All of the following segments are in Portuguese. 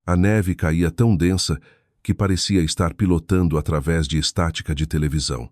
A neve caía tão densa que parecia estar pilotando através de estática de televisão.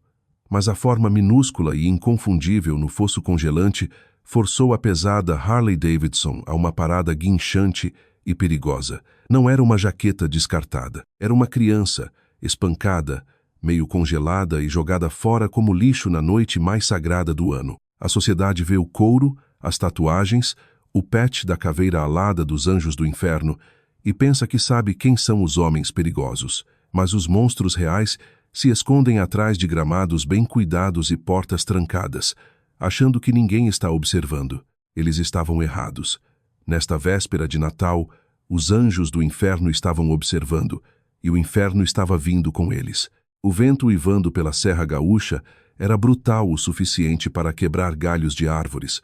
Mas a forma minúscula e inconfundível no fosso congelante forçou a pesada Harley Davidson a uma parada guinchante e perigosa. Não era uma jaqueta descartada. Era uma criança, espancada, meio congelada e jogada fora como lixo na noite mais sagrada do ano. A sociedade vê o couro, as tatuagens, o patch da caveira alada dos anjos do inferno e pensa que sabe quem são os homens perigosos. Mas os monstros reais se escondem atrás de gramados bem cuidados e portas trancadas, achando que ninguém está observando. Eles estavam errados. Nesta véspera de Natal, os anjos do inferno estavam observando, e o inferno estava vindo com eles. O vento uivando pela Serra Gaúcha era brutal o suficiente para quebrar galhos de árvores,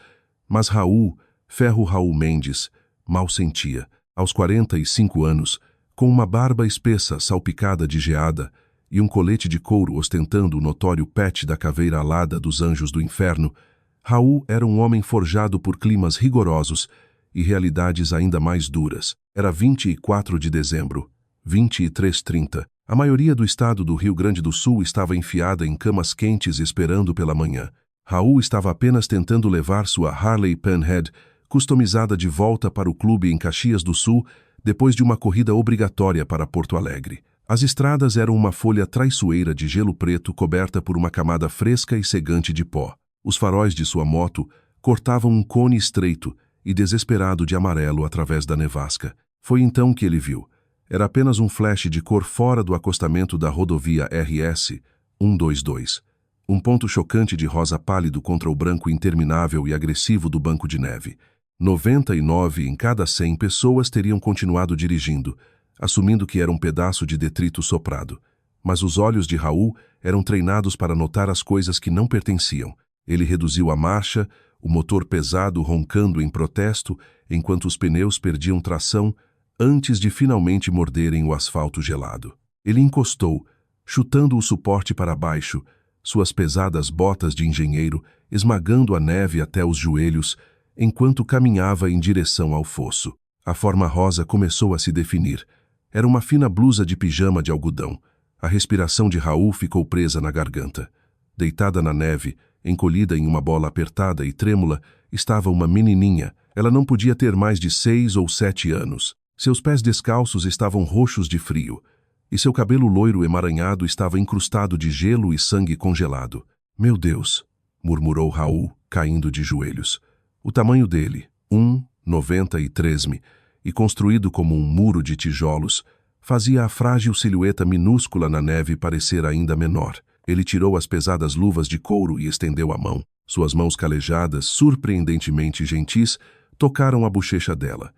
mas Raul, Ferro Raul Mendes, mal sentia. Aos 45 anos, com uma barba espessa salpicada de geada e um colete de couro ostentando o notório patch da caveira alada dos anjos do inferno, Raul era um homem forjado por climas rigorosos e realidades ainda mais duras. Era 24 de dezembro, 23h30. A maioria do estado do Rio Grande do Sul estava enfiada em camas quentes esperando pela manhã. Raul estava apenas tentando levar sua Harley Pinhead customizada de volta para o clube em Caxias do Sul depois de uma corrida obrigatória para Porto Alegre. As estradas eram uma folha traiçoeira de gelo preto coberta por uma camada fresca e cegante de pó. Os faróis de sua moto cortavam um cone estreito e desesperado de amarelo através da nevasca. Foi então que ele viu. Era apenas um flash de cor fora do acostamento da rodovia RS 122. Um ponto chocante de rosa pálido contra o branco interminável e agressivo do banco de neve. 99 em cada 100 pessoas teriam continuado dirigindo, assumindo que era um pedaço de detrito soprado. Mas os olhos de Raul eram treinados para notar as coisas que não pertenciam. Ele reduziu a marcha, o motor pesado roncando em protesto, enquanto os pneus perdiam tração antes de finalmente morderem o asfalto gelado. Ele encostou, chutando o suporte para baixo, suas pesadas botas de engenheiro esmagando a neve até os joelhos, enquanto caminhava em direção ao fosso. A forma rosa começou a se definir. Era uma fina blusa de pijama de algodão. A respiração de Raul ficou presa na garganta. Deitada na neve, encolhida em uma bola apertada e trêmula, estava uma menininha. Ela não podia ter mais de 6 ou 7 anos. Seus pés descalços estavam roxos de frio, e seu cabelo loiro emaranhado estava incrustado de gelo e sangue congelado. Meu Deus, murmurou Raul, caindo de joelhos. O tamanho dele, 1,93 e construído como um muro de tijolos, fazia a frágil silhueta minúscula na neve parecer ainda menor. Ele tirou as pesadas luvas de couro e estendeu a mão. Suas mãos calejadas, surpreendentemente gentis, tocaram a bochecha dela.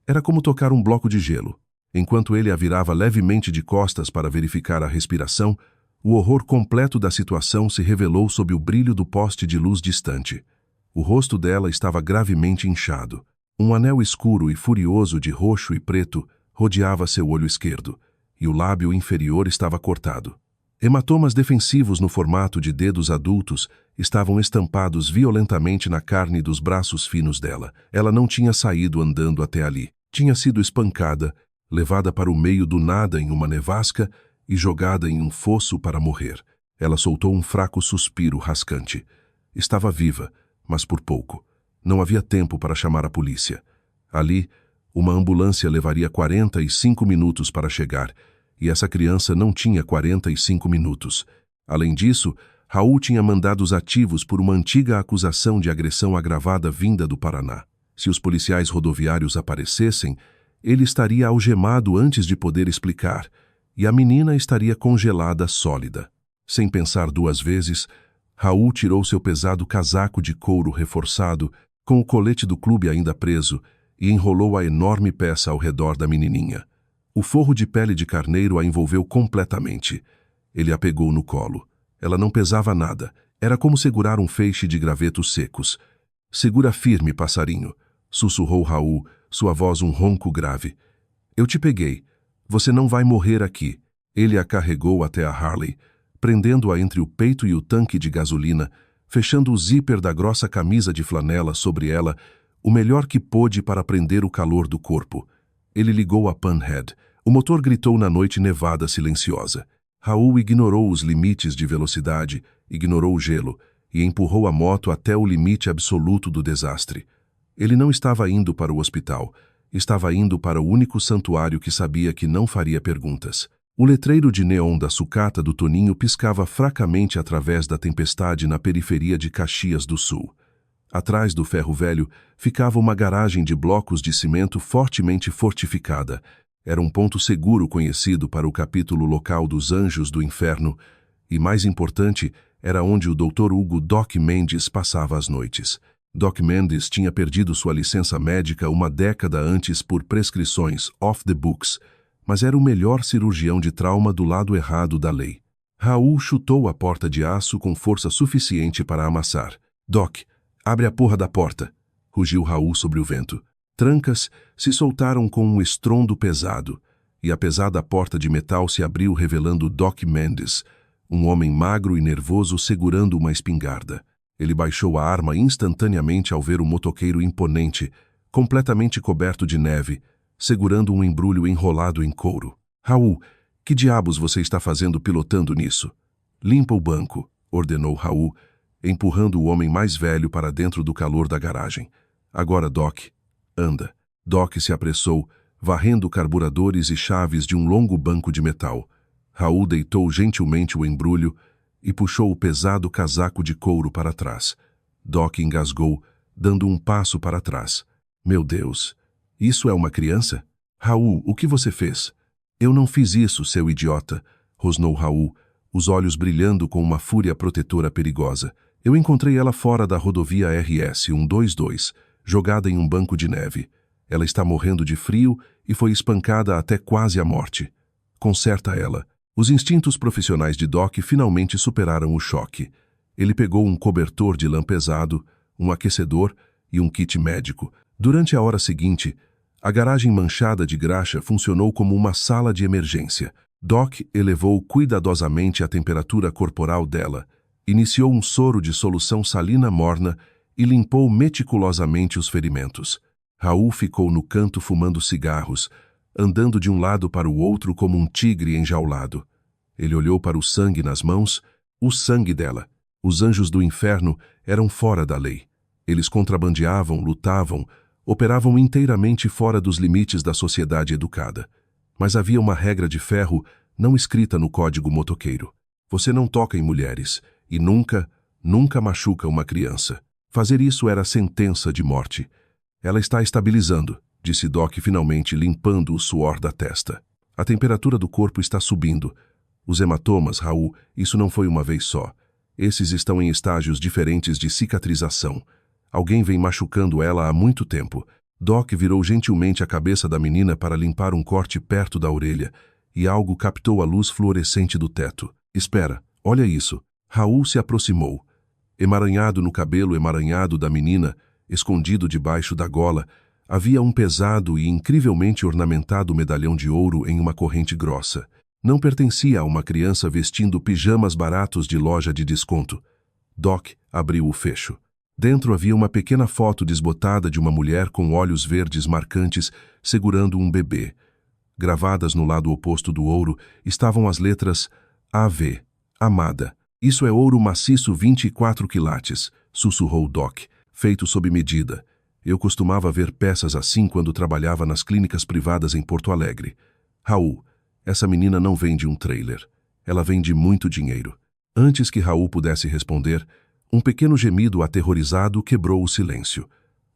Era como tocar um bloco de gelo. Enquanto ele a virava levemente de costas para verificar a respiração, o horror completo da situação se revelou sob o brilho do poste de luz distante. O rosto dela estava gravemente inchado. Um anel escuro e furioso de roxo e preto rodeava seu olho esquerdo, e o lábio inferior estava cortado. Hematomas defensivos no formato de dedos adultos estavam estampados violentamente na carne dos braços finos dela. Ela não tinha saído andando até ali. Tinha sido espancada, levada para o meio do nada em uma nevasca e jogada em um fosso para morrer. Ela soltou um fraco suspiro rascante. Estava viva, mas por pouco. Não havia tempo para chamar a polícia. Ali, uma ambulância levaria 45 minutos para chegar, e essa criança não tinha 45 minutos. Além disso, Raul tinha mandados ativos por uma antiga acusação de agressão agravada vinda do Paraná. Se os policiais rodoviários aparecessem, ele estaria algemado antes de poder explicar, e a menina estaria congelada sólida. Sem pensar duas vezes, Raul tirou seu pesado casaco de couro reforçado, com o colete do clube ainda preso, e enrolou a enorme peça ao redor da menininha. O forro de pele de carneiro a envolveu completamente. Ele a pegou no colo. Ela não pesava nada. Era como segurar um feixe de gravetos secos. Segura firme, passarinho, sussurrou Raul, sua voz um ronco grave. Eu te peguei. Você não vai morrer aqui. Ele a carregou até a Harley, prendendo-a entre o peito e o tanque de gasolina, fechando o zíper da grossa camisa de flanela sobre ela, o melhor que pôde para prender o calor do corpo. Ele ligou a Panhead. O motor gritou na noite nevada silenciosa. Raul ignorou os limites de velocidade, ignorou o gelo e empurrou a moto até o limite absoluto do desastre. Ele não estava indo para o hospital. Estava indo para o único santuário que sabia que não faria perguntas. O letreiro de neon da sucata do Toninho piscava fracamente através da tempestade na periferia de Caxias do Sul. Atrás do ferro velho ficava uma garagem de blocos de cimento fortemente fortificada. Era um ponto seguro conhecido para o capítulo local dos Anjos do Inferno e, mais importante, era onde o Dr. Hugo Doc Mendes passava as noites. Doc Mendes tinha perdido sua licença médica uma década antes por prescrições off the books, mas era o melhor cirurgião de trauma do lado errado da lei. Raul chutou a porta de aço com força suficiente para amassar. Doc, abre a porra da porta, rugiu Raul sobre o vento. Trancas se soltaram com um estrondo pesado, e a pesada porta de metal se abriu revelando Doc Mendes, um homem magro e nervoso segurando uma espingarda. Ele baixou a arma instantaneamente ao ver o motoqueiro imponente, completamente coberto de neve, segurando um embrulho enrolado em couro. Raul, que diabos você está fazendo pilotando nisso? Limpa o banco, ordenou Raul, empurrando o homem mais velho para dentro do calor da garagem. Agora, Doc, anda. Doc se apressou, varrendo carburadores e chaves de um longo banco de metal. Raul deitou gentilmente o embrulho e puxou o pesado casaco de couro para trás. Doc engasgou, dando um passo para trás. Meu Deus, isso é uma criança? Raul, o que você fez? Eu não fiz isso, seu idiota, rosnou Raul, os olhos brilhando com uma fúria protetora perigosa. Eu encontrei ela fora da rodovia RS 122, jogada em um banco de neve. Ela está morrendo de frio e foi espancada até quase a morte. Conserta ela. Os instintos profissionais de Doc finalmente superaram o choque. Ele pegou um cobertor de lã pesado, um aquecedor e um kit médico. Durante a hora seguinte, a garagem manchada de graxa funcionou como uma sala de emergência. Doc elevou cuidadosamente a temperatura corporal dela, iniciou um soro de solução salina morna e limpou meticulosamente os ferimentos. Raul ficou no canto fumando cigarros, andando de um lado para o outro como um tigre enjaulado. Ele olhou para o sangue nas mãos, o sangue dela. Os anjos do inferno eram fora da lei. Eles contrabandeavam, lutavam, operavam inteiramente fora dos limites da sociedade educada. Mas havia uma regra de ferro não escrita no código motoqueiro. Você não toca em mulheres e nunca machuca uma criança. Fazer isso era sentença de morte. Ela está estabilizando, disse Doc finalmente limpando o suor da testa. A temperatura do corpo está subindo. Os hematomas, Raul, isso não foi uma vez só. Esses estão em estágios diferentes de cicatrização. Alguém vem machucando ela há muito tempo. Doc virou gentilmente a cabeça da menina para limpar um corte perto da orelha, e algo captou a luz fluorescente do teto. Espera, olha isso. Raul se aproximou. Emaranhado no cabelo emaranhado da menina, escondido debaixo da gola, havia um pesado e incrivelmente ornamentado medalhão de ouro em uma corrente grossa. Não pertencia a uma criança vestindo pijamas baratos de loja de desconto. Doc abriu o fecho. Dentro havia uma pequena foto desbotada de uma mulher com olhos verdes marcantes segurando um bebê. Gravadas no lado oposto do ouro estavam as letras AV, Amada. Isso é ouro maciço 24 quilates, sussurrou Doc, feito sob medida. Eu costumava ver peças assim quando trabalhava nas clínicas privadas em Porto Alegre. Raul, essa menina não vem de um trailer. Ela vem de muito dinheiro. Antes que Raul pudesse responder, um pequeno gemido aterrorizado quebrou o silêncio.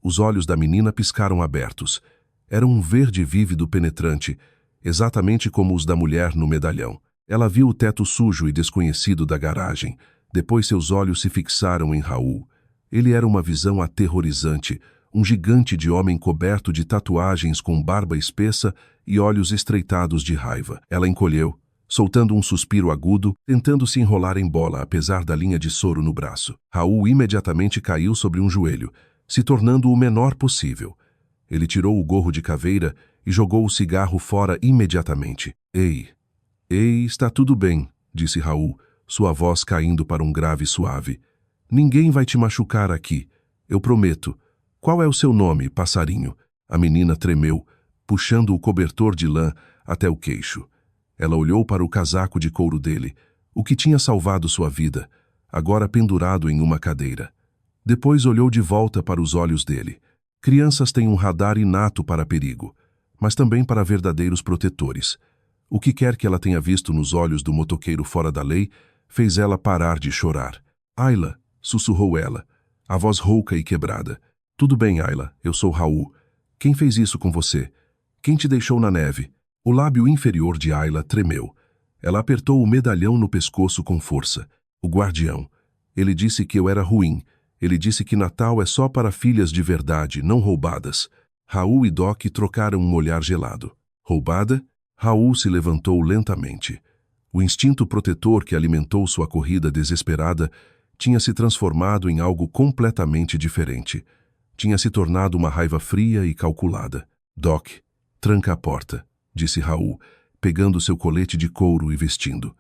Os olhos da menina piscaram abertos. Era um verde vívido penetrante, exatamente como os da mulher no medalhão. Ela viu o teto sujo e desconhecido da garagem. Depois seus olhos se fixaram em Raul. Ele era uma visão aterrorizante, um gigante de homem coberto de tatuagens com barba espessa e olhos estreitados de raiva. Ela encolheu, soltando um suspiro agudo, tentando se enrolar em bola apesar da linha de soro no braço. Raul imediatamente caiu sobre um joelho, se tornando o menor possível. Ele tirou o gorro de caveira e jogou o cigarro fora imediatamente. Ei, está tudo bem, disse Raul, sua voz caindo para um grave suave. Ninguém vai te machucar aqui, eu prometo. Qual é o seu nome, passarinho? A menina tremeu, puxando o cobertor de lã até o queixo. Ela olhou para o casaco de couro dele, o que tinha salvado sua vida, agora pendurado em uma cadeira. Depois olhou de volta para os olhos dele. Crianças têm um radar inato para perigo, mas também para verdadeiros protetores. O que quer que ela tenha visto nos olhos do motoqueiro fora da lei fez ela parar de chorar. Ayla, sussurrou ela, a voz rouca e quebrada. Tudo bem, Ayla, eu sou Raul. Quem fez isso com você? Quem te deixou na neve? O lábio inferior de Ayla tremeu. Ela apertou o medalhão no pescoço com força. O guardião. Ele disse que eu era ruim. Ele disse que Natal é só para filhas de verdade, não roubadas. Raul e Doc trocaram um olhar gelado. Roubada? Raul se levantou lentamente. O instinto protetor que alimentou sua corrida desesperada tinha se transformado em algo completamente diferente. Tinha se tornado uma raiva fria e calculada. Doc, tranca a porta, disse Raul, pegando seu colete de couro e vestindo.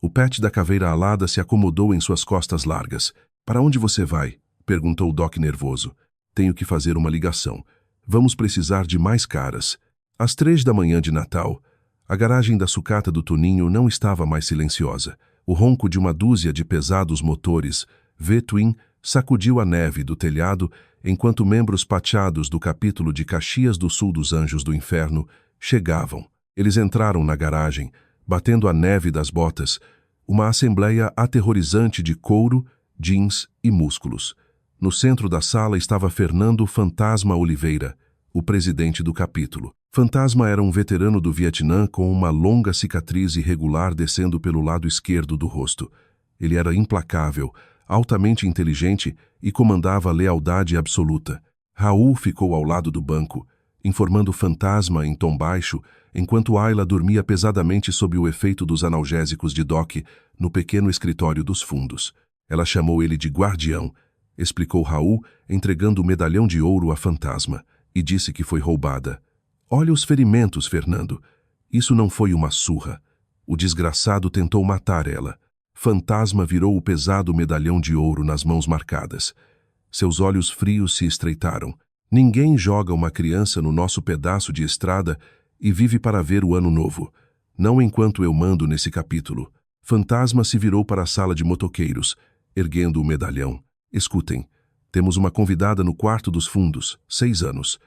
O pet da caveira alada se acomodou em suas costas largas. Para onde você vai? Perguntou Doc nervoso. Tenho que fazer uma ligação. Vamos precisar de mais caras. Às 3 da manhã de Natal, a garagem da sucata do Toninho não estava mais silenciosa. O ronco de uma dúzia de pesados motores V-Twin sacudiu a neve do telhado enquanto membros pateados do capítulo de Caxias do Sul dos Anjos do Inferno chegavam. Eles entraram na garagem, batendo a neve das botas, uma assembleia aterrorizante de couro, jeans e músculos. No centro da sala estava Fernando Fantasma Oliveira, o presidente do capítulo. Fantasma era um veterano do Vietnã com uma longa cicatriz irregular descendo pelo lado esquerdo do rosto. Ele era implacável, altamente inteligente e comandava lealdade absoluta. Raul ficou ao lado do banco, informando Fantasma em tom baixo, enquanto Ayla dormia pesadamente sob o efeito dos analgésicos de Doc no pequeno escritório dos fundos. Ela chamou ele de guardião, explicou Raul, entregando o medalhão de ouro a Fantasma, e disse que foi roubada. Olha os ferimentos, Fernando. Isso não foi uma surra. O desgraçado tentou matar ela. Fantasma virou o pesado medalhão de ouro nas mãos marcadas. Seus olhos frios se estreitaram. Ninguém joga uma criança no nosso pedaço de estrada e vive para ver o ano novo. Não enquanto eu mando nesse capítulo. Fantasma se virou para a sala de motoqueiros, erguendo o medalhão. Escutem, temos uma convidada no quarto dos fundos, 6 anos.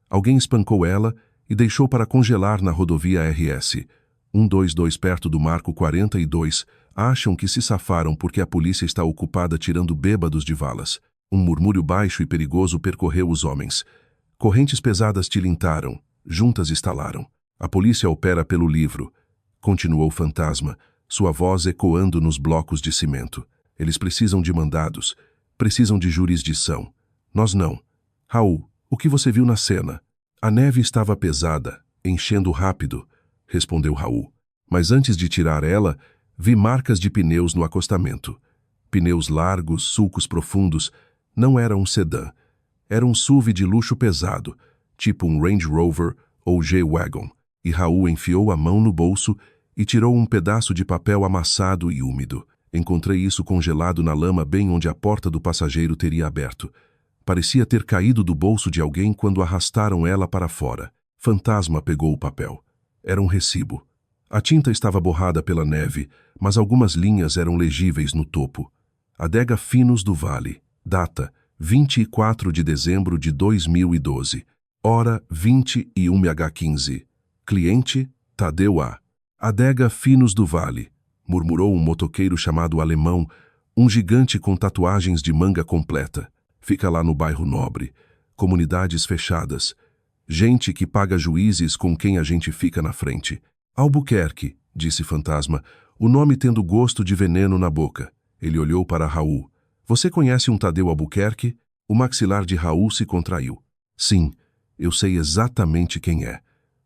Alguém espancou ela e deixou para congelar na rodovia RS 122 perto do Marco 42. Acham que se safaram porque a polícia está ocupada tirando bêbados de valas. Um murmúrio baixo e perigoso percorreu os homens. Correntes pesadas tilintaram, juntas estalaram. A polícia opera pelo livro, continuou o Fantasma, sua voz ecoando nos blocos de cimento. Eles precisam de mandados, precisam de jurisdição. Nós não. Raul, o que você viu na cena? A neve estava pesada, enchendo rápido, respondeu Raul. Mas antes de tirar ela, vi marcas de pneus no acostamento. Pneus largos, sulcos profundos. Não era um sedã. Era um SUV de luxo pesado, tipo um Range Rover ou G-Wagon. E Raul enfiou a mão no bolso e tirou um pedaço de papel amassado e úmido. Encontrei isso congelado na lama bem onde a porta do passageiro teria aberto. Parecia ter caído do bolso de alguém quando arrastaram ela para fora. Fantasma pegou o papel. Era um recibo. A tinta estava borrada pela neve, mas algumas linhas eram legíveis no topo. Adega Finos do Vale. Data: 24 de dezembro de 2012. Hora: 21h15. Cliente: Tadeu A. Adega Finos do Vale, murmurou um motoqueiro chamado Alemão, um gigante com tatuagens de manga completa. Fica lá no bairro Nobre. Comunidades fechadas. Gente que paga juízes com quem a gente fica na frente. Albuquerque, disse Fantasma, o nome tendo gosto de veneno na boca. Ele olhou para Raul. Você conhece um Tadeu Albuquerque? O maxilar de Raul se contraiu. Sim, eu sei exatamente quem é.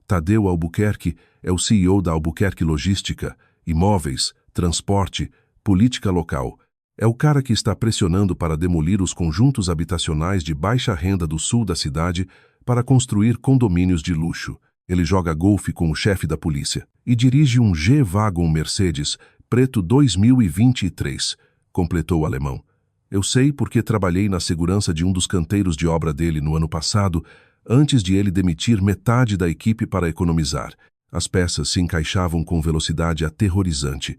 Tadeu Albuquerque é o CEO da Albuquerque Logística, imóveis, transporte, política local. É o cara que está pressionando para demolir os conjuntos habitacionais de baixa renda do sul da cidade para construir condomínios de luxo. Ele joga golfe com o chefe da polícia e dirige um G-Wagon Mercedes preto 2023, completou o alemão. Eu sei porque trabalhei na segurança de um dos canteiros de obra dele no ano passado, antes de ele demitir metade da equipe para economizar. As peças se encaixavam com velocidade aterrorizante.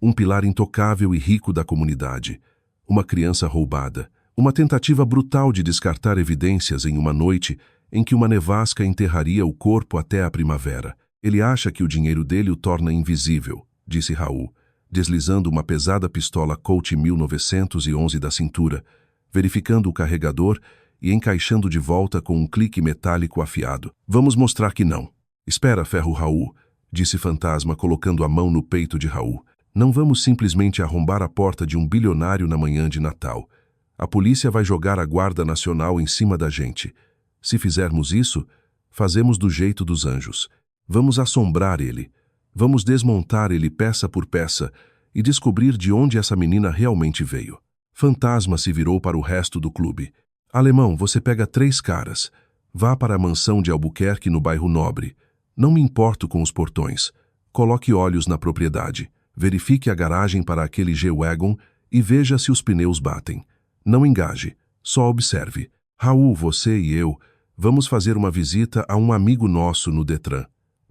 Um pilar intocável e rico da comunidade. Uma criança roubada. Uma tentativa brutal de descartar evidências em uma noite em que uma nevasca enterraria o corpo até a primavera. Ele acha que o dinheiro dele o torna invisível, disse Raul, deslizando uma pesada pistola Colt 1911 da cintura, verificando o carregador e encaixando de volta com um clique metálico afiado. Vamos mostrar que não. Espera, ferro Raul, disse Fantasma colocando a mão no peito de Raul. Não vamos simplesmente arrombar a porta de um bilionário na manhã de Natal. A polícia vai jogar a Guarda Nacional em cima da gente. Se fizermos isso, fazemos do jeito dos anjos. Vamos assombrar ele. Vamos desmontar ele peça por peça e descobrir de onde essa menina realmente veio. Fantasma se virou para o resto do clube. Alemão, você pega 3 caras. Vá para a mansão de Albuquerque no bairro Nobre. Não me importo com os portões. Coloque olhos na propriedade. Verifique a garagem para aquele G-Wagon e veja se os pneus batem. Não engaje, só observe. Raul, você e eu vamos fazer uma visita a um amigo nosso no Detran.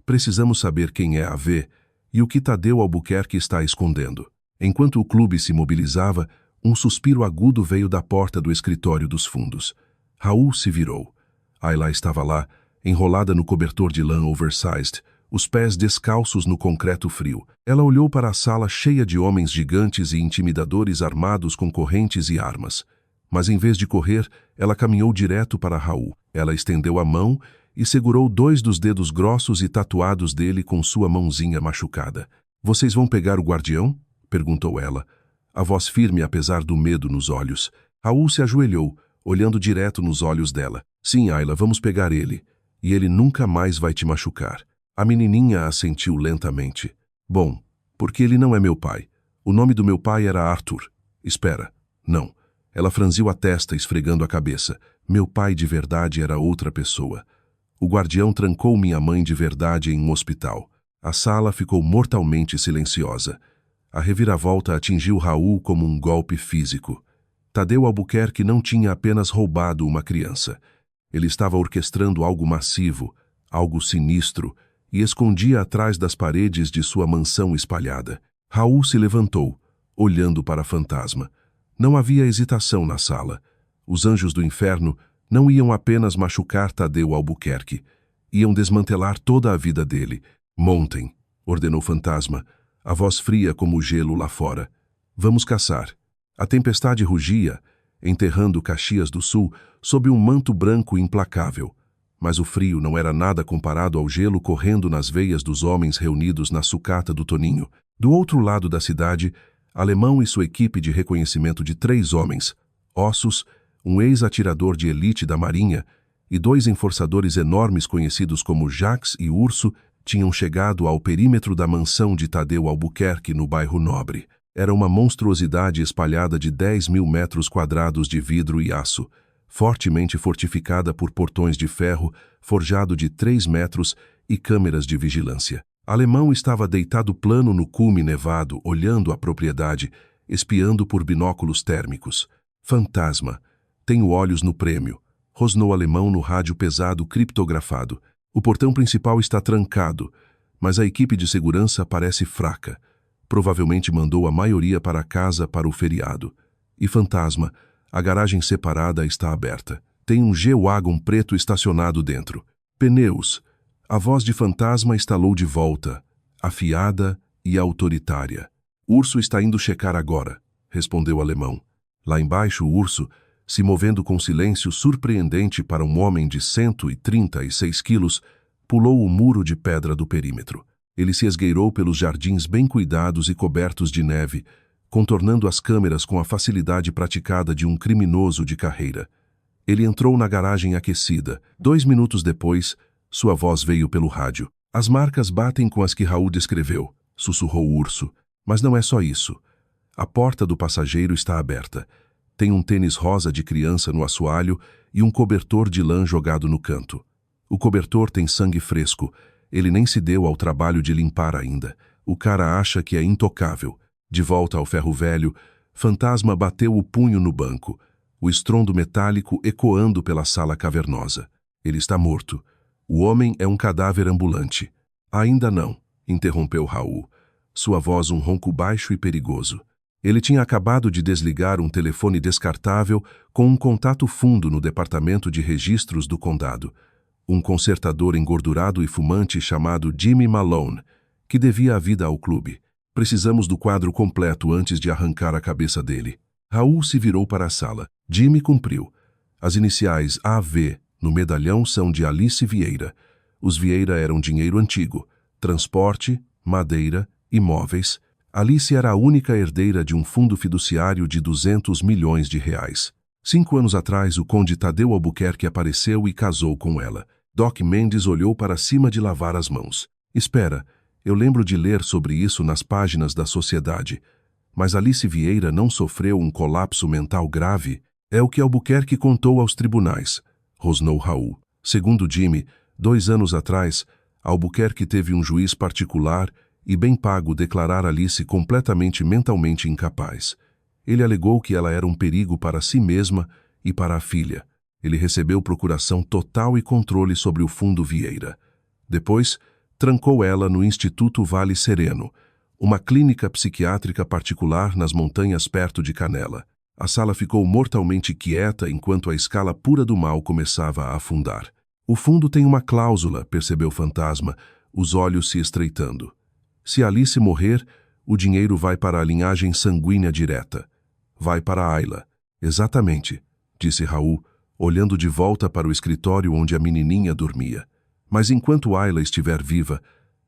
Precisamos saber quem é a V e o que Tadeu Albuquerque está escondendo. Enquanto o clube se mobilizava, um suspiro agudo veio da porta do escritório dos fundos. Raul se virou. Ayla estava lá, enrolada no cobertor de lã oversized, os pés descalços no concreto frio. Ela olhou para a sala cheia de homens gigantes e intimidadores armados com correntes e armas. Mas em vez de correr, ela caminhou direto para Raul. Ela estendeu a mão e segurou 2 dos dedos grossos e tatuados dele com sua mãozinha machucada. Vocês vão pegar o guardião? Perguntou ela, a voz firme apesar do medo nos olhos. Raul se ajoelhou, olhando direto nos olhos dela. Sim, Ayla, vamos pegar ele. E ele nunca mais vai te machucar. A menininha assentiu lentamente. Bom, porque ele não é meu pai. O nome do meu pai era Arthur. Espera. Não. Ela franziu a testa, esfregando a cabeça. Meu pai de verdade era outra pessoa. O guardião trancou minha mãe de verdade em um hospital. A sala ficou mortalmente silenciosa. A reviravolta atingiu Raul como um golpe físico. Tadeu Albuquerque não tinha apenas roubado uma criança. Ele estava orquestrando algo massivo, algo sinistro, e escondia atrás das paredes de sua mansão espalhada. Raul se levantou, olhando para Fantasma. Não havia hesitação na sala. Os anjos do inferno não iam apenas machucar Tadeu Albuquerque. Iam desmantelar toda a vida dele. Montem, ordenou Fantasma, a voz fria como o gelo lá fora. Vamos caçar. A tempestade rugia, enterrando Caxias do Sul sob um manto branco implacável. Mas o frio não era nada comparado ao gelo correndo nas veias dos homens reunidos na sucata do Toninho. Do outro lado da cidade, Alemão e sua equipe de reconhecimento de 3 homens, Ossos, um ex-atirador de elite da Marinha, e 2 enforçadores enormes conhecidos como Jax e Urso, tinham chegado ao perímetro da mansão de Tadeu Albuquerque no bairro Nobre. Era uma monstruosidade espalhada de 10.000 metros quadrados de vidro e aço, fortemente fortificada por portões de ferro, forjado de 3 metros e câmeras de vigilância. Alemão estava deitado plano no cume nevado, olhando a propriedade, espiando por binóculos térmicos. Fantasma. Tenho olhos no prêmio. Rosnou Alemão no rádio pesado criptografado. O portão principal está trancado, mas a equipe de segurança parece fraca. Provavelmente mandou a maioria para casa para o feriado. E Fantasma. A garagem separada está aberta. Tem um G-Wagon preto estacionado dentro. Pneus. A voz de Fantasma estalou de volta, afiada e autoritária. Urso está indo checar agora, respondeu Alemão. Lá embaixo, o Urso, se movendo com silêncio surpreendente para um homem de 136 quilos, pulou o muro de pedra do perímetro. Ele se esgueirou pelos jardins bem cuidados e cobertos de neve, contornando as câmeras com a facilidade praticada de um criminoso de carreira. Ele entrou na garagem aquecida. 2 minutos depois, sua voz veio pelo rádio. As marcas batem com as que Raul descreveu, sussurrou o Urso. Mas não é só isso. A porta do passageiro está aberta. Tem um tênis rosa de criança no assoalho e um cobertor de lã jogado no canto. O cobertor tem sangue fresco. Ele nem se deu ao trabalho de limpar ainda. O cara acha que é intocável. De volta ao ferro velho, Fantasma bateu o punho no banco, o estrondo metálico ecoando pela sala cavernosa. Ele está morto. O homem é um cadáver ambulante. Ainda não, interrompeu Raul. Sua voz um ronco baixo e perigoso. Ele tinha acabado de desligar um telefone descartável com um contato fundo no departamento de registros do condado. Um consertador engordurado e fumante chamado Jimmy Malone, que devia a vida ao clube. Precisamos do quadro completo antes de arrancar a cabeça dele. Raul se virou para a sala. Jimmy cumpriu. As iniciais AV no medalhão são de Alice Vieira. Os Vieira eram dinheiro antigo, transporte, madeira, imóveis. Alice era a única herdeira de um fundo fiduciário de 200 milhões de reais. 5 anos atrás, o conde Tadeu Albuquerque apareceu e casou com ela. Doc Mendes olhou para cima de lavar as mãos. Espera, eu lembro de ler sobre isso nas páginas da Sociedade. Mas Alice Vieira não sofreu um colapso mental grave? É o que Albuquerque contou aos tribunais, rosnou Raul. Segundo Jimmy, 2 anos atrás, Albuquerque teve um juiz particular e bem pago declarar Alice completamente mentalmente incapaz. Ele alegou que ela era um perigo para si mesma e para a filha. Ele recebeu procuração total e controle sobre o fundo Vieira. Depois, trancou ela no Instituto Vale Sereno, uma clínica psiquiátrica particular nas montanhas perto de Canela. A sala ficou mortalmente quieta enquanto a escala pura do mal começava a afundar. O fundo tem uma cláusula, percebeu o fantasma, os olhos se estreitando. Se Alice morrer, o dinheiro vai para a linhagem sanguínea direta. Vai para Ayla. Exatamente, disse Raul, olhando de volta para o escritório onde a menininha dormia. Mas enquanto Ayla estiver viva,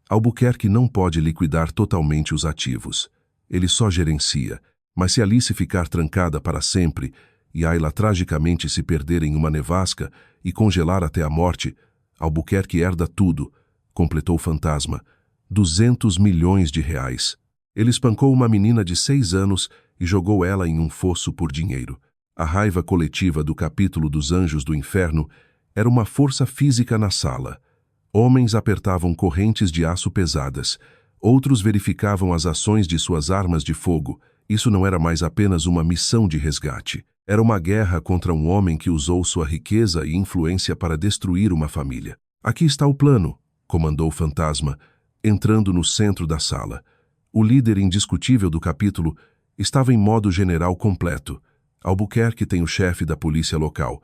Albuquerque não pode liquidar totalmente os ativos. Ele só gerencia. Mas se Alice ficar trancada para sempre e Ayla tragicamente se perder em uma nevasca e congelar até a morte, Albuquerque herda tudo, completou o fantasma. 200 milhões de reais. Ele espancou uma menina de 6 anos e jogou ela em um fosso por dinheiro. A raiva coletiva do capítulo dos Anjos do Inferno era uma força física na sala. Homens apertavam correntes de aço pesadas. Outros verificavam as ações de suas armas de fogo. Isso não era mais apenas uma missão de resgate. Era uma guerra contra um homem que usou sua riqueza e influência para destruir uma família. Aqui está o plano, comandou o fantasma, entrando no centro da sala. O líder indiscutível do capítulo estava em modo general completo. Albuquerque tem o chefe da polícia local.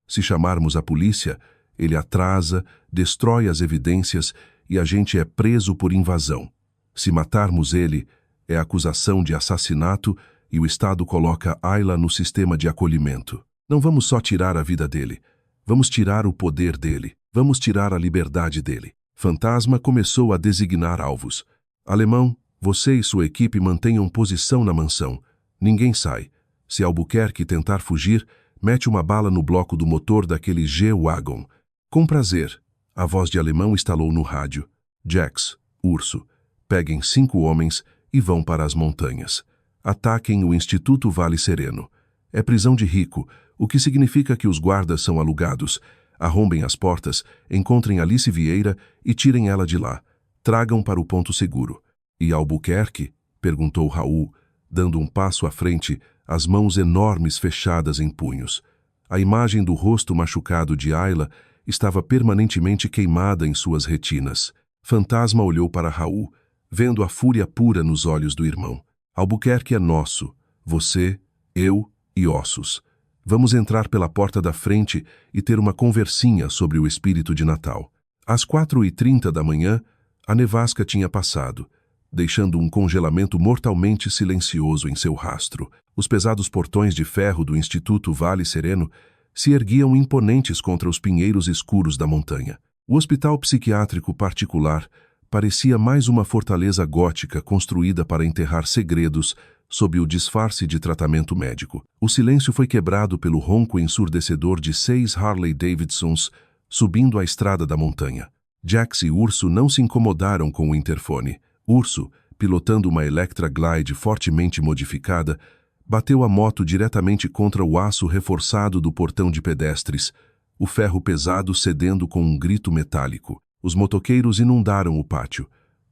Se chamarmos a polícia, ele atrasa, destrói as evidências e a gente é preso por invasão. Se matarmos ele, é acusação de assassinato e o Estado coloca Ayla no sistema de acolhimento. Não vamos só tirar a vida dele, vamos tirar o poder dele, vamos tirar a liberdade dele. Fantasma começou a designar alvos. Alemão, você e sua equipe mantenham posição na mansão. Ninguém sai. Se Albuquerque tentar fugir, mete uma bala no bloco do motor daquele G-Wagon. Com prazer. A voz de Alemão estalou no rádio. Jax, Urso, peguem 5 homens e vão para as montanhas. Ataquem o Instituto Vale Sereno. É prisão de rico, o que significa que os guardas são alugados. Arrombem as portas, encontrem Alice Vieira e tirem ela de lá. Tragam para o ponto seguro. E Albuquerque? Perguntou Raul, dando um passo à frente, as mãos enormes fechadas em punhos. A imagem do rosto machucado de Ayla estava permanentemente queimada em suas retinas. Fantasma olhou para Raul, vendo a fúria pura nos olhos do irmão. Albuquerque é nosso, você, eu e Ossos. Vamos entrar pela porta da frente e ter uma conversinha sobre o espírito de Natal. Às 4h30 da manhã, a nevasca tinha passado, deixando um congelamento mortalmente silencioso em seu rastro. Os pesados portões de ferro do Instituto Vale Sereno se erguiam imponentes contra os pinheiros escuros da montanha. O hospital psiquiátrico particular parecia mais uma fortaleza gótica construída para enterrar segredos sob o disfarce de tratamento médico. O silêncio foi quebrado pelo ronco ensurdecedor de 6 Harley Davidsons subindo a estrada da montanha. Jax e Urso não se incomodaram com o interfone. Urso, pilotando uma Electra Glide fortemente modificada, bateu a moto diretamente contra o aço reforçado do portão de pedestres, o ferro pesado cedendo com um grito metálico. Os motoqueiros inundaram o pátio.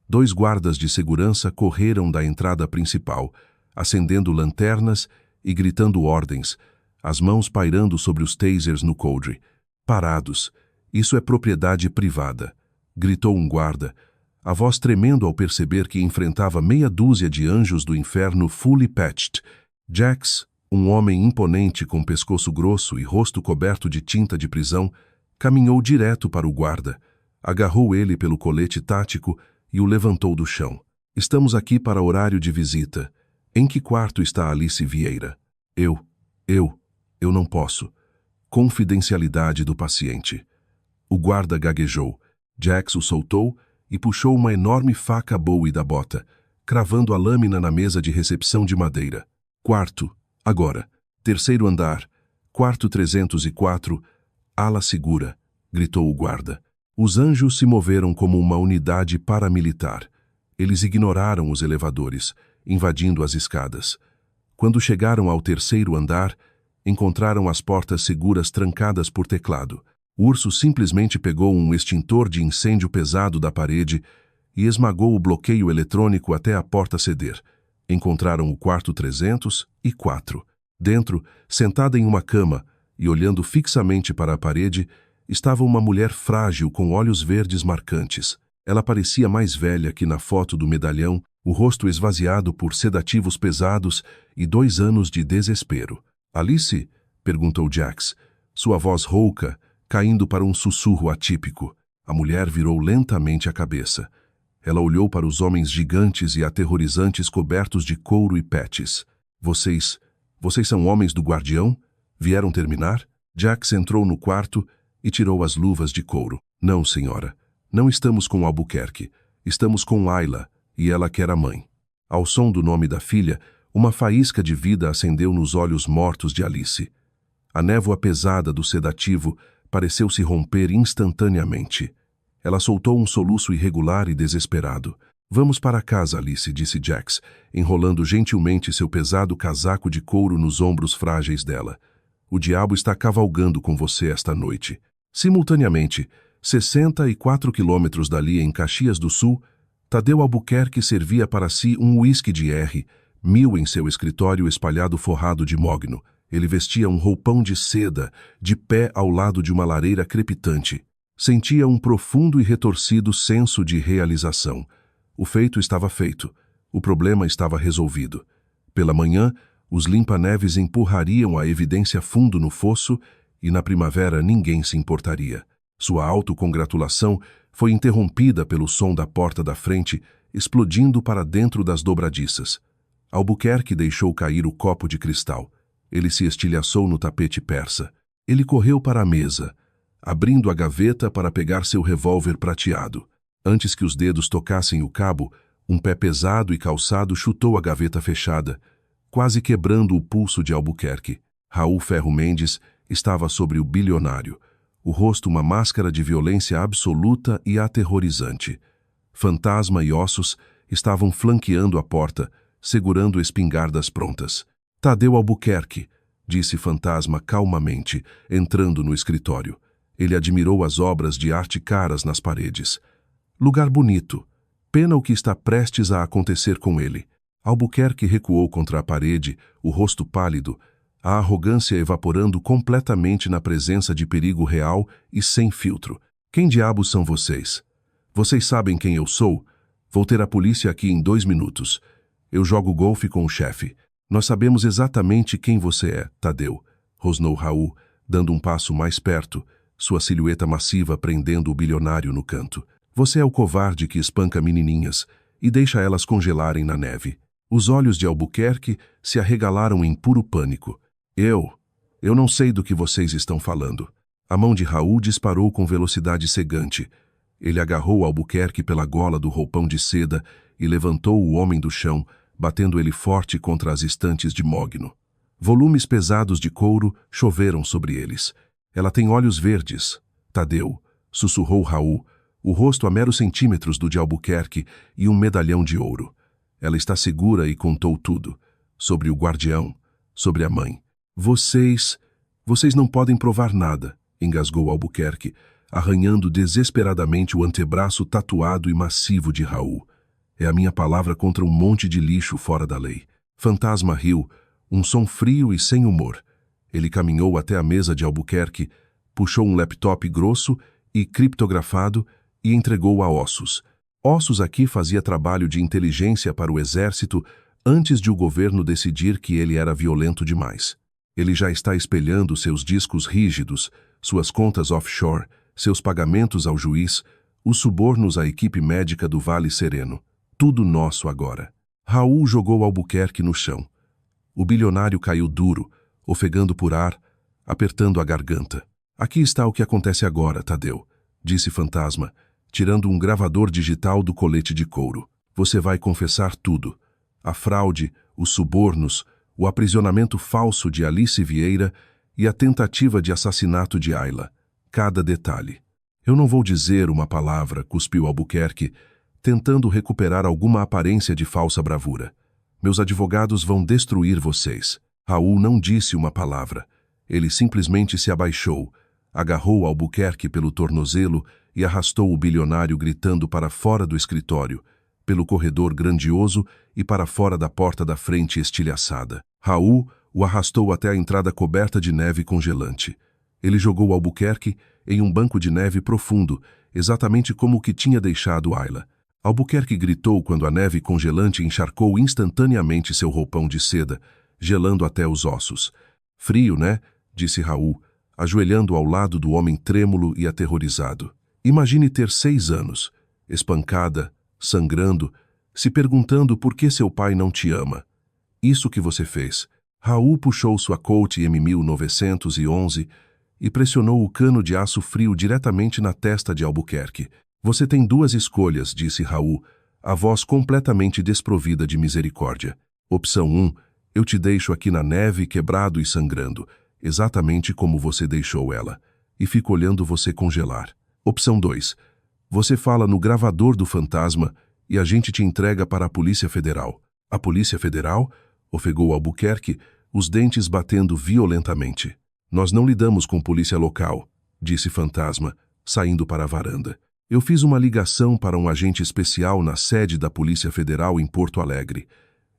2 guardas de segurança correram da entrada principal, acendendo lanternas e gritando ordens, as mãos pairando sobre os tasers no coldre. Parados, Isso é propriedade privada, gritou um guarda, a voz tremendo ao perceber que enfrentava meia dúzia de anjos do inferno fully patched. Jax, um homem imponente com pescoço grosso e rosto coberto de tinta de prisão, caminhou direto para o guarda, agarrou ele pelo colete tático e o levantou do chão. Estamos aqui para horário de visita. Em que quarto está Alice Vieira? Eu não posso. Confidencialidade do paciente. O guarda gaguejou. Jax o soltou e puxou uma enorme faca Bowie da bota, cravando a lâmina na mesa de recepção de madeira. Quarto, agora. Terceiro andar. Quarto 304, ala segura, gritou o guarda. Os anjos se moveram como uma unidade paramilitar. Eles ignoraram os elevadores, invadindo as escadas. Quando chegaram ao terceiro andar, encontraram as portas seguras trancadas por teclado. O urso simplesmente pegou um extintor de incêndio pesado da parede e esmagou o bloqueio eletrônico até a porta ceder. Encontraram o quarto 304. Dentro, sentada em uma cama e olhando fixamente para a parede, estava uma mulher frágil com olhos verdes marcantes. Ela parecia mais velha que na foto do medalhão, o rosto esvaziado por sedativos pesados e 2 anos de desespero. Alice? Perguntou Jax, sua voz rouca, caindo para um sussurro atípico. A mulher virou lentamente a cabeça. Ela olhou para os homens gigantes e aterrorizantes cobertos de couro e patches. Vocês são homens do Guardião? Vieram terminar? Jax entrou no quarto e tirou as luvas de couro. Não, senhora. Não estamos com Albuquerque. Estamos com Ayla, e ela quer a mãe. Ao som do nome da filha, uma faísca de vida acendeu nos olhos mortos de Alice. A névoa pesada do sedativo pareceu se romper instantaneamente. Ela soltou um soluço irregular e desesperado. Vamos para casa, Alice, disse Jax, enrolando gentilmente seu pesado casaco de couro nos ombros frágeis dela. O diabo está cavalgando com você esta noite. Simultaneamente, 64 quilômetros dali em Caxias do Sul, Tadeu Albuquerque servia para si um uísque de R, 1000 em seu escritório espalhado forrado de mogno. Ele vestia um roupão de seda, de pé ao lado de uma lareira crepitante. Sentia um profundo e retorcido senso de realização. O feito estava feito. O problema estava resolvido. Pela manhã, os limpa-neves empurrariam a evidência fundo no fosso e na primavera ninguém se importaria. Sua autocongratulação foi interrompida pelo som da porta da frente explodindo para dentro das dobradiças. Albuquerque deixou cair o copo de cristal. Ele se estilhaçou no tapete persa. Ele correu para a mesa, abrindo a gaveta para pegar seu revólver prateado. Antes que os dedos tocassem o cabo, um pé pesado e calçado chutou a gaveta fechada, quase quebrando o pulso de Albuquerque. Raul Ferro Mendes estava sobre o bilionário, o rosto uma máscara de violência absoluta e aterrorizante. Fantasma e Ossos estavam flanqueando a porta, segurando espingardas prontas. Tadeu Albuquerque, disse Fantasma calmamente, entrando no escritório. Ele admirou as obras de arte caras nas paredes. Lugar bonito. Pena o que está prestes a acontecer com ele. Albuquerque recuou contra a parede, o rosto pálido, a arrogância evaporando completamente na presença de perigo real e sem filtro. Quem diabos são vocês? Vocês sabem quem eu sou? Vou ter a polícia aqui em 2 minutos. Eu jogo golfe com o chefe. Nós sabemos exatamente quem você é, Tadeu, rosnou Raul, dando um passo mais perto, sua silhueta massiva prendendo o bilionário no canto. Você é o covarde que espanca menininhas e deixa elas congelarem na neve. Os olhos de Albuquerque se arregalaram em puro pânico. Eu não sei do que vocês estão falando. A mão de Raul disparou com velocidade cegante. Ele agarrou Albuquerque pela gola do roupão de seda e levantou o homem do chão, batendo ele forte contra as estantes de mogno. Volumes pesados de couro choveram sobre eles. Ela tem olhos verdes. Tadeu, sussurrou Raul, o rosto a meros centímetros do de Albuquerque e um medalhão de ouro. Ela está segura e contou tudo. Sobre o guardião, sobre a mãe. Vocês não podem provar nada, engasgou Albuquerque, arranhando desesperadamente o antebraço tatuado e massivo de Raul. É a minha palavra contra um monte de lixo fora da lei. Fantasma riu, um som frio e sem humor. Ele caminhou até a mesa de Albuquerque, puxou um laptop grosso e criptografado e entregou a Ossos. Ossos aqui fazia trabalho de inteligência para o exército antes de o governo decidir que ele era violento demais. Ele já está espelhando seus discos rígidos, suas contas offshore, seus pagamentos ao juiz, os subornos à equipe médica do Vale Sereno. Tudo nosso agora. Raul jogou Albuquerque no chão. O bilionário caiu duro, ofegando por ar, apertando a garganta. Aqui está o que acontece agora, Tadeu, disse Fantasma, tirando um gravador digital do colete de couro. Você vai confessar tudo. A fraude, os subornos, o aprisionamento falso de Alice Vieira e a tentativa de assassinato de Ayla. Cada detalhe. Eu não vou dizer uma palavra, cuspiu Albuquerque, tentando recuperar alguma aparência de falsa bravura. Meus advogados vão destruir vocês. Raul não disse uma palavra. Ele simplesmente se abaixou, agarrou Albuquerque pelo tornozelo e arrastou o bilionário gritando para fora do escritório, pelo corredor grandioso e para fora da porta da frente estilhaçada. Raul o arrastou até a entrada coberta de neve congelante. Ele jogou Albuquerque em um banco de neve profundo, exatamente como o que tinha deixado Ayla. Albuquerque gritou quando a neve congelante encharcou instantaneamente seu roupão de seda, gelando até os ossos. Frio, né? Disse Raul, ajoelhando ao lado do homem trêmulo e aterrorizado. Imagine ter 6 anos, espancada, sangrando, se perguntando por que seu pai não te ama. Isso que você fez. Raul puxou sua Colt M1911 e pressionou o cano de aço frio diretamente na testa de Albuquerque. Você tem 2 escolhas, disse Raul, a voz completamente desprovida de misericórdia. Opção 1, eu te deixo aqui na neve, quebrado e sangrando, exatamente como você deixou ela, e fico olhando você congelar. Opção 2, você fala no gravador do Fantasma e a gente te entrega para a Polícia Federal. A Polícia Federal? Ofegou Albuquerque, os dentes batendo violentamente. Nós não lidamos com polícia local, disse Fantasma, saindo para a varanda. Eu fiz uma ligação para um agente especial na sede da Polícia Federal em Porto Alegre.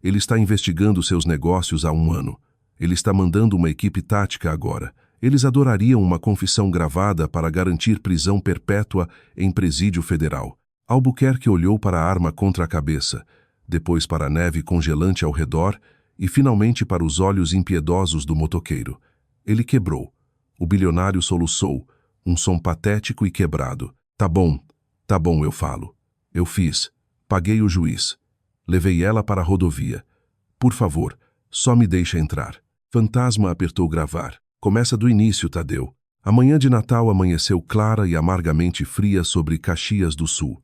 Ele está investigando seus negócios há 1 ano. Ele está mandando uma equipe tática agora. Eles adorariam uma confissão gravada para garantir prisão perpétua em presídio federal. Albuquerque olhou para a arma contra a cabeça, depois para a neve congelante ao redor e finalmente para os olhos impiedosos do motoqueiro. Ele quebrou. O bilionário soluçou, um som patético e quebrado. Tá bom, eu falo. Eu fiz. Paguei o juiz. Levei ela para a rodovia. Por favor, só me deixa entrar. Fantasma apertou gravar. Começa do início, Tadeu. A manhã de Natal amanheceu clara e amargamente fria sobre Caxias do Sul.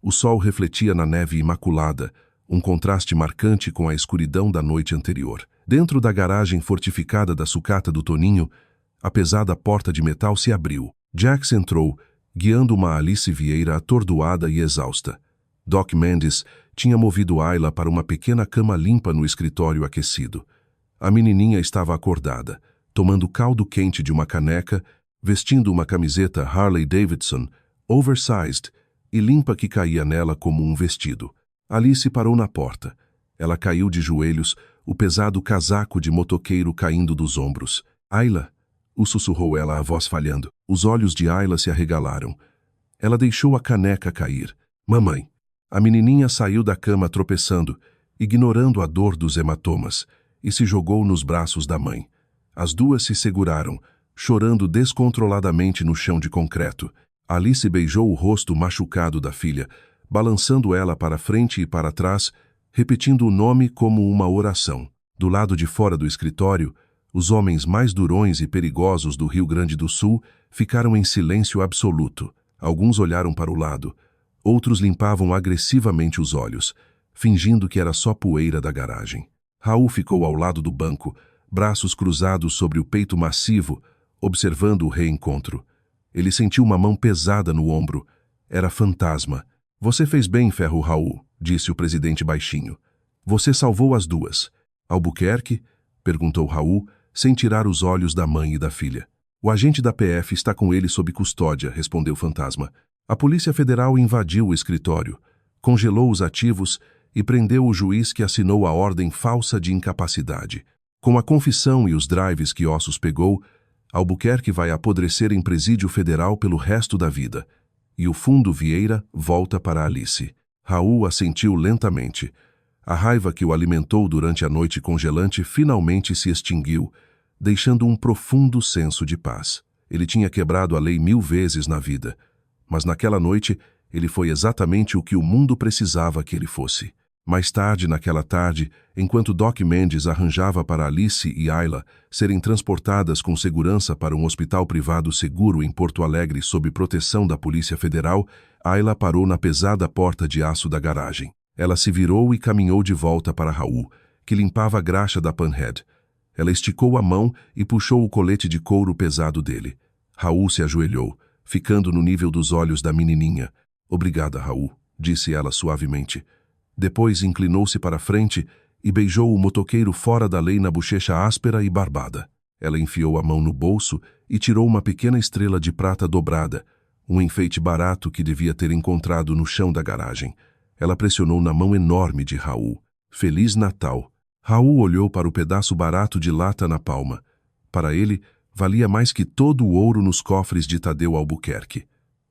O sol refletia na neve imaculada, um contraste marcante com a escuridão da noite anterior. Dentro da garagem fortificada da sucata do Toninho, a pesada porta de metal se abriu. Jax entrou, guiando uma Alice Vieira atordoada e exausta. Doc Mendes tinha movido Ayla para uma pequena cama limpa no escritório aquecido. A menininha estava acordada, tomando caldo quente de uma caneca, vestindo uma camiseta Harley Davidson, oversized, e limpa que caía nela como um vestido. Alice parou na porta. Ela caiu de joelhos, o pesado casaco de motoqueiro caindo dos ombros. Ayla, sussurrou ela, a voz falhando. Os olhos de Ayla se arregalaram. Ela deixou a caneca cair. Mamãe. A menininha saiu da cama tropeçando, ignorando a dor dos hematomas, e se jogou nos braços da mãe. As duas se seguraram, chorando descontroladamente no chão de concreto. Alice beijou o rosto machucado da filha, balançando ela para frente e para trás, repetindo o nome como uma oração. Do lado de fora do escritório, os homens mais durões e perigosos do Rio Grande do Sul ficaram em silêncio absoluto. Alguns olharam para o lado, outros limpavam agressivamente os olhos, fingindo que era só poeira da garagem. Raul ficou ao lado do banco, braços cruzados sobre o peito massivo, observando o reencontro. Ele sentiu uma mão pesada no ombro. Era Fantasma. Você fez bem, Ferro Raul, disse o presidente baixinho. Você salvou as duas. Albuquerque? Perguntou Raul, sem tirar os olhos da mãe e da filha. O agente da PF está com ele sob custódia, respondeu Fantasma. A Polícia Federal invadiu o escritório, congelou os ativos e prendeu o juiz que assinou a ordem falsa de incapacidade. Com a confissão e os drives que Ossos pegou, Albuquerque vai apodrecer em presídio federal pelo resto da vida. E o fundo Vieira volta para Alice. Raul assentiu lentamente. A raiva que o alimentou durante a noite congelante finalmente se extinguiu, deixando um profundo senso de paz. Ele tinha quebrado a lei 1000 vezes na vida, mas naquela noite ele foi exatamente o que o mundo precisava que ele fosse. Mais tarde, naquela tarde, enquanto Doc Mendes arranjava para Alice e Ayla serem transportadas com segurança para um hospital privado seguro em Porto Alegre sob proteção da Polícia Federal, Ayla parou na pesada porta de aço da garagem. Ela se virou e caminhou de volta para Raul, que limpava a graxa da Panhead. Ela esticou a mão e puxou o colete de couro pesado dele. Raul se ajoelhou, ficando no nível dos olhos da menininha. "Obrigada, Raul", disse ela suavemente. Depois inclinou-se para a frente e beijou o motoqueiro fora da lei na bochecha áspera e barbada. Ela enfiou a mão no bolso e tirou uma pequena estrela de prata dobrada, um enfeite barato que devia ter encontrado no chão da garagem. Ela pressionou na mão enorme de Raul. "Feliz Natal." Raul olhou para o pedaço barato de lata na palma. Para ele, valia mais que todo o ouro nos cofres de Tadeu Albuquerque.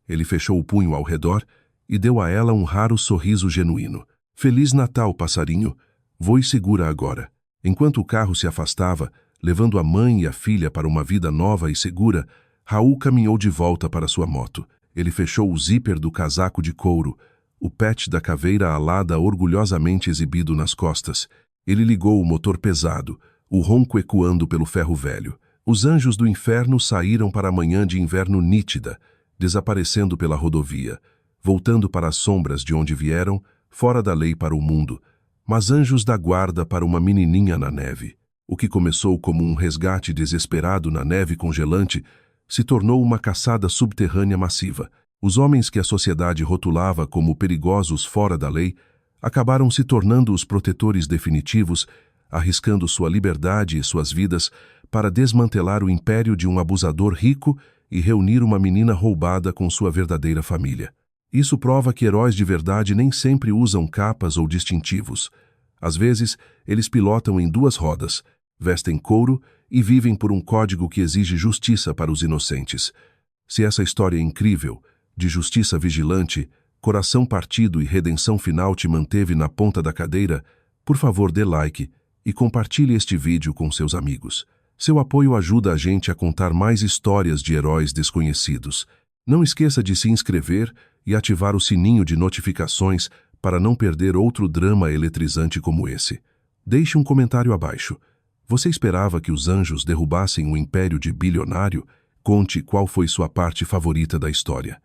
Ele fechou o punho ao redor e deu a ela um raro sorriso genuíno. "Feliz Natal, passarinho. Voe segura agora." Enquanto o carro se afastava, levando a mãe e a filha para uma vida nova e segura, Raul caminhou de volta para sua moto. Ele fechou o zíper do casaco de couro, o patch da caveira alada orgulhosamente exibido nas costas. Ele ligou o motor pesado, o ronco ecoando pelo ferro velho. Os anjos do inferno saíram para a manhã de inverno nítida, desaparecendo pela rodovia, voltando para as sombras de onde vieram, fora da lei para o mundo, mas anjos da guarda para uma menininha na neve. O que começou como um resgate desesperado na neve congelante se tornou uma caçada subterrânea massiva. Os homens que a sociedade rotulava como perigosos fora da lei acabaram se tornando os protetores definitivos, arriscando sua liberdade e suas vidas para desmantelar o império de um abusador rico e reunir uma menina roubada com sua verdadeira família. Isso prova que heróis de verdade nem sempre usam capas ou distintivos. Às vezes, eles pilotam em 2 rodas, vestem couro e vivem por um código que exige justiça para os inocentes. Se essa história incrível, de justiça vigilante, coração partido e redenção final te manteve na ponta da cadeira, por favor dê like e compartilhe este vídeo com seus amigos. Seu apoio ajuda a gente a contar mais histórias de heróis desconhecidos. Não esqueça de se inscrever e ativar o sininho de notificações para não perder outro drama eletrizante como esse. Deixe um comentário abaixo. Você esperava que os anjos derrubassem o império de bilionário? Conte qual foi sua parte favorita da história.